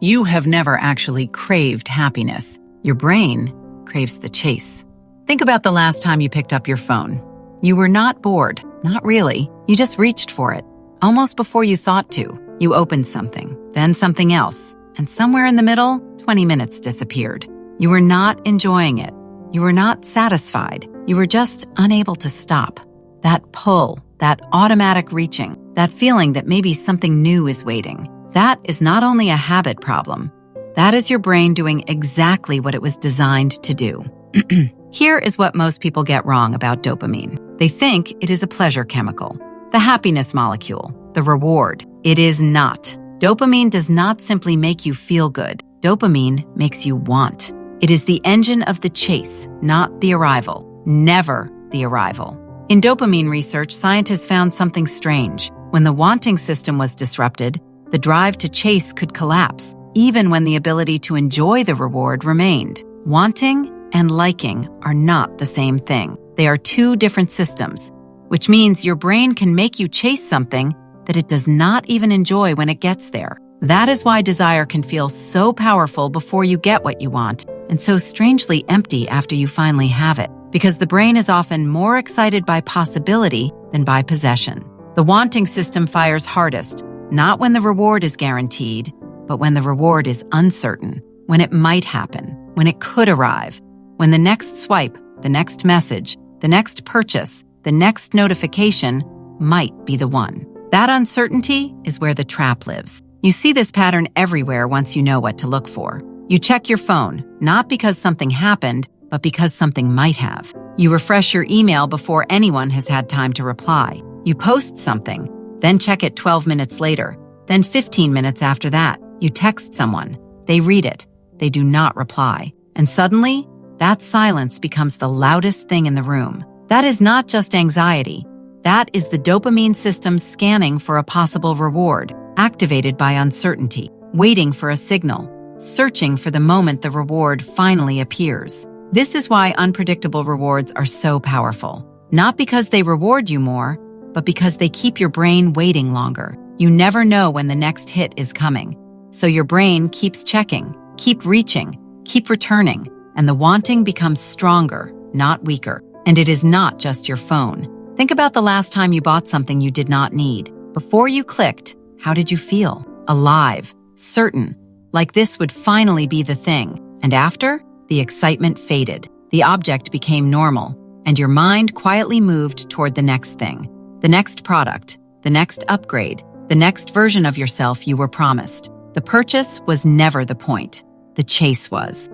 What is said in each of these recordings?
You have never actually craved happiness. Your brain craves the chase. Think about the last time you picked up your phone. You were not bored, not really. You just reached for it. Almost before you thought to, you opened something, then something else, and somewhere in the middle, 20 minutes disappeared. You were not enjoying it. You were not satisfied. You were just unable to stop. That pull, that automatic reaching, that feeling that maybe something new is waiting, that is not only a habit problem. That is your brain doing exactly what it was designed to do. Here is what most people get wrong about dopamine. They think it is a pleasure chemical, the happiness molecule, the reward. It is not. Dopamine does not simply make you feel good. Dopamine makes you want. It is the engine of the chase, not the arrival. Never the arrival. In dopamine research, scientists found something strange. When the wanting system was disrupted, the drive to chase could collapse, even when the ability to enjoy the reward remained. Wanting and liking are not the same thing. They are two different systems, which means your brain can make you chase something that it does not even enjoy when it gets there. That is why desire can feel so powerful before you get what you want, and so strangely empty after you finally have it, because the brain is often more excited by possibility than by possession. The wanting system fires hardest, not when the reward is guaranteed, but when the reward is uncertain, when it might happen, when it could arrive, when the next swipe, the next message, the next purchase, the next notification might be the one. That uncertainty is where the trap lives. You see this pattern everywhere once you know what to look for. You check your phone, not because something happened, but because something might have. You refresh your email before anyone has had time to reply. You post something, then check it 12 minutes later, then 15 minutes after that. You text someone, they read it, they do not reply. And suddenly, that silence becomes the loudest thing in the room. That is not just anxiety. That is the dopamine system scanning for a possible reward, activated by uncertainty, waiting for a signal, searching for the moment the reward finally appears. This is why unpredictable rewards are so powerful. Not because they reward you more, but because they keep your brain waiting longer. You never know when the next hit is coming. So your brain keeps checking, keep reaching, keep returning, and the wanting becomes stronger, not weaker. And it is not just your phone. Think about the last time you bought something you did not need. Before you clicked, how did you feel? Alive, certain, like this would finally be the thing. And after, the excitement faded. The object became normal, and your mind quietly moved toward the next thing. The next product, the next upgrade, the next version of yourself you were promised. The purchase was never the point. The chase was.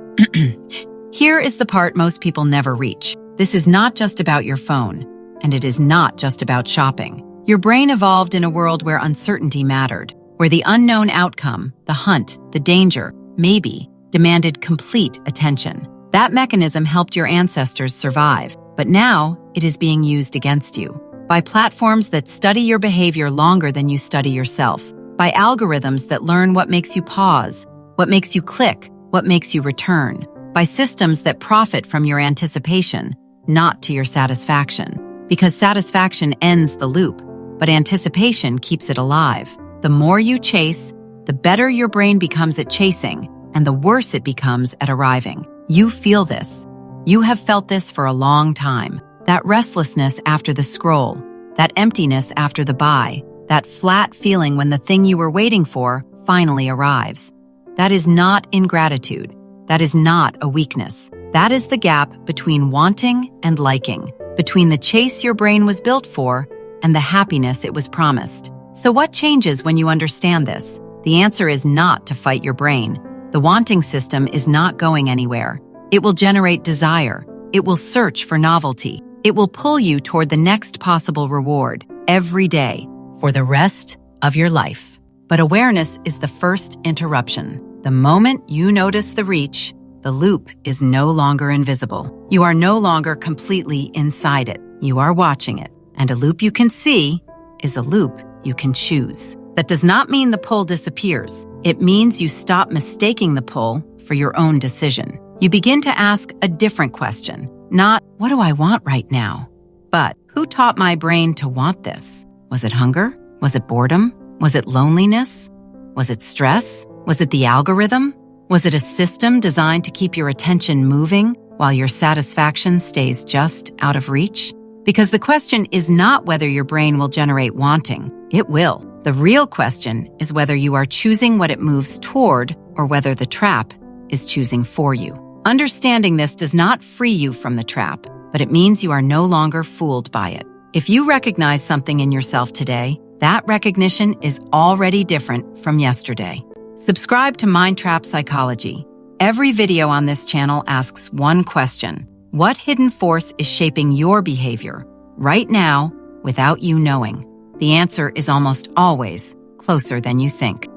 Here is the part most people never reach. This is not just about your phone, and it is not just about shopping. Your brain evolved in a world where uncertainty mattered, where the unknown outcome, the hunt, the danger, maybe, demanded complete attention. That mechanism helped your ancestors survive, but now it is being used against you. By platforms that study your behavior longer than you study yourself. By algorithms that learn what makes you pause, what makes you click, what makes you return. By systems that profit from your anticipation, not to your satisfaction. Because satisfaction ends the loop, but anticipation keeps it alive. The more you chase, the better your brain becomes at chasing, and the worse it becomes at arriving. You feel this. You have felt this for a long time. That restlessness after the scroll, that emptiness after the buy, that flat feeling when the thing you were waiting for finally arrives. That is not ingratitude. That is not a weakness. That is the gap between wanting and liking, between the chase your brain was built for and the happiness it was promised. So what changes when you understand this? The answer is not to fight your brain. The wanting system is not going anywhere. It will generate desire. It will search for novelty. It will pull you toward the next possible reward every day for the rest of your life. But awareness is the first interruption. The moment you notice the reach, the loop is no longer invisible. You are no longer completely inside it. You are watching it. And a loop you can see is a loop you can choose. That does not mean the pull disappears. It means you stop mistaking the pull for your own decision. You begin to ask a different question. Not, what do I want right now? But, who taught my brain to want this? Was it hunger? Was it boredom? Was it loneliness? Was it stress? Was it the algorithm? Was it a system designed to keep your attention moving while your satisfaction stays just out of reach? Because the question is not whether your brain will generate wanting. It will. The real question is whether you are choosing what it moves toward or whether the trap is choosing for you. Understanding this does not free you from the trap, but it means you are no longer fooled by it. If you recognize something in yourself today, that recognition is already different from yesterday. Subscribe to Mind Trap Psychology. Every video on this channel asks one question: what hidden force is shaping your behavior right now without you knowing? The answer is almost always closer than you think.